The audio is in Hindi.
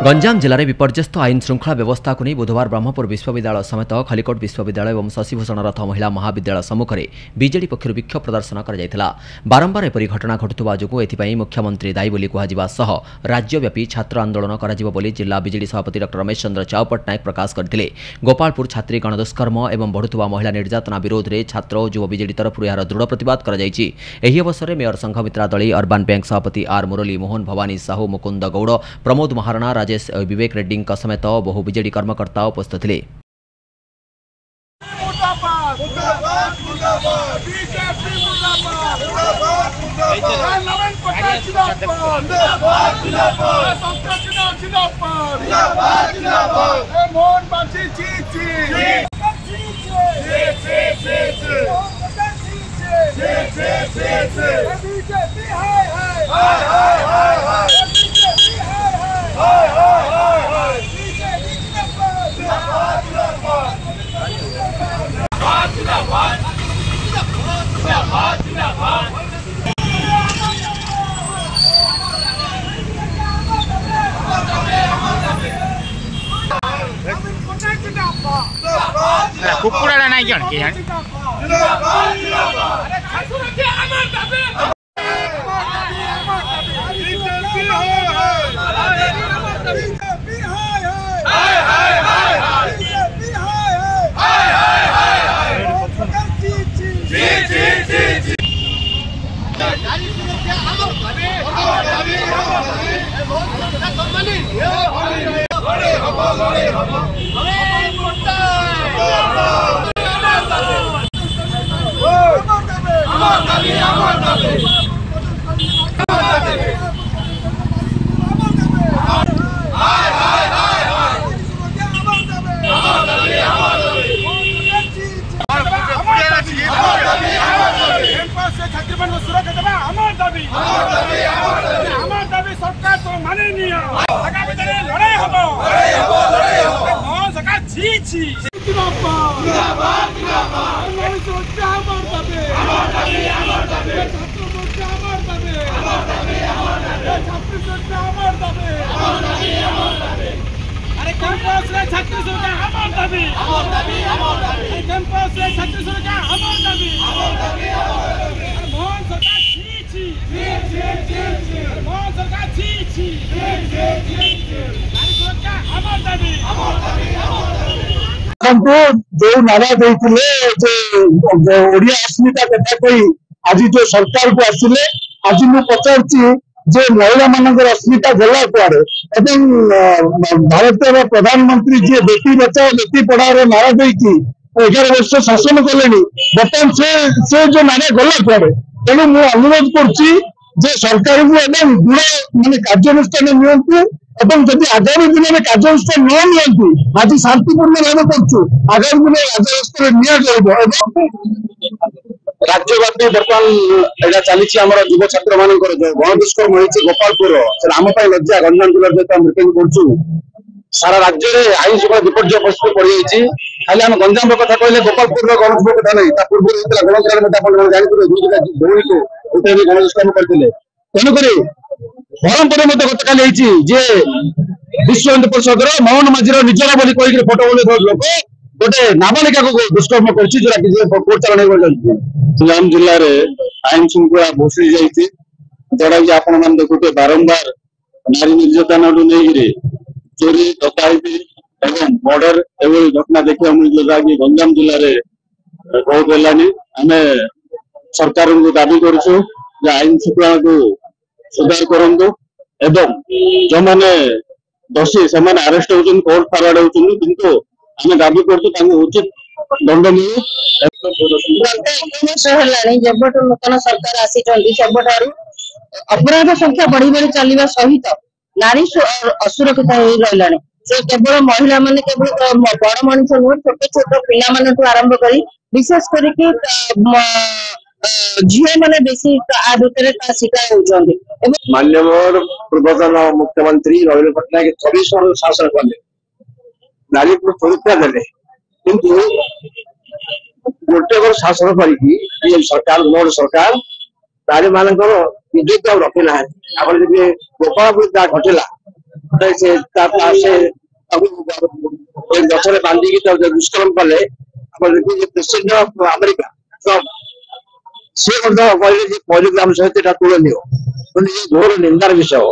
गंजाम जिले में विपर्यस्त आईन श्रृंखला व्यवस्था को नहीं बुधवार ब्रह्मपुर विश्वविद्यालय समेत खलिकोट विश्वविद्यालय और शशिभूषण रथ महिला महाविद्यालय सम्मुखें बीजेडी पक्षर विक्षोभ प्रदर्शन कर बारंबार एपरी घटना घटुवा जो मुख्यमंत्री दायी बोली कह राज्यव्यापी छात्र आंदोलन कर जिला बीजेडी सभापति डॉ रमेश चंद्र चाव पट्टनायक प्रकाश करते। गोपालपुर छात्री गणदुष्कर्म और बढ़ुवा महिला निर्यातना विरोध में छात्र और युव बीजेडी तरफ यार दृढ़ प्रतिवाद कर अवसर में मेयर संघमित्रा दली अर्बान बैंक सभापति आर मुरली मोहन भवानी साहू मुकुंद गौड़ प्रमोद महाराणा राजेश विवेक रेड्डी समेत बहु बीजेडी कर्मकर्ता उपस्थित थे। कुकुड़ा नहीं जान के सरकार तो माने नहीं लड़ाई जो नारा देते ओडिया अस्मिता कथा कही आज जो सरकार को आसिले आज मुझे पचार जे महिला मान अस्मिता गला कुआड़े भारत प्रधानमंत्री जी बेटी बचाओ बेटी पढ़ाओ नारा देकी 11 वर्ष शासन कले बर्तमान से जो नारा गला कुआड़े तेणु मुझे अनुरोध कर सरकार को दृढ़ मानने कार्यानुष्ठान नियंतु जदि आगामी दिन में कार्यानुष्ठान न नियंतु आज शांतिपूर्ण भाव करूँ आगामी दिन राज्य राज्यव्यापी बर्तमान यहाँ चली युव छात्र मान गणदुष्कर्म होती गोपालपुर आम लज्जा गंजाम जिले मृत्यु करूँ सारा राज्य में आईन श्रृंखला विपर्य परिस्थिति पड़ जाए खाली आम गंजाम कथा कहले गोपालपुर गणदुष्कर्म कथा नहीं पूर्व गणतंत्र जानते भौणी को उठे गणदुष्कर्म करते तेणुक ब्रह्मपुर गतकाली जे विश्व हिंदू परिषद मोहन माझी निजर बोली कही फोटो लोक गोटे नाबालिका को दुष्कर्म गंजाम जिले में आईन श्रृंखला भूसी जाती जोड़ा कि आपण मैंने देखुए बारंबार नारी निर्यातना नहीं चोरी डकायती एवं मर्डर एवं घटना देखा मिलता कि गंजाम जिले में बहुत है आम सरकार को दाबी करूँ आईन श्रृंखला को सुधार करूँ एवं जो मैंने दोषी से अरेस्ट होती कोर्ट फरवर्ड होती किंतु आम दाबी कर उचित दंड मिलू जब नूतन सरकार आसी अपराध संख्या बढ़ी बढ़ी चलने सहित नारी असुरक्षित हो रहा से केवल महिला माने केवल बड़ मनुष्य नुह छोट छोट पिला आरंभ कर विशेष करके झील मैंने बेसी शिकार होती माननीय पूर्वतन मुख्यमंत्री नवीन पट्टनायक 24 वर्ष शासन कले नारी को सुरक्षा देले किंतु गोटे वर्ष शासन करी सरकार मोर सरकार नारी मान इज्जत रखी ना गोपालपुर जहाँ घटला ସେ ଗଛରେ ବାନ୍ଧିକି ଦୁଷ୍କର୍ମ କଲେ ଆମର ପ୍ରେସିଡେଣ୍ଟ ଅଫ ଆମେରିକା ଟ୍ରମ୍ପ ସେ ମଧ୍ୟ କହିଲେ ଯେ ପଲିଗ୍ରାମ ସହିତ ଏଟା ତୁଳନୀୟ ଘୋର ନିନ୍ଦାର ବିଷୟ।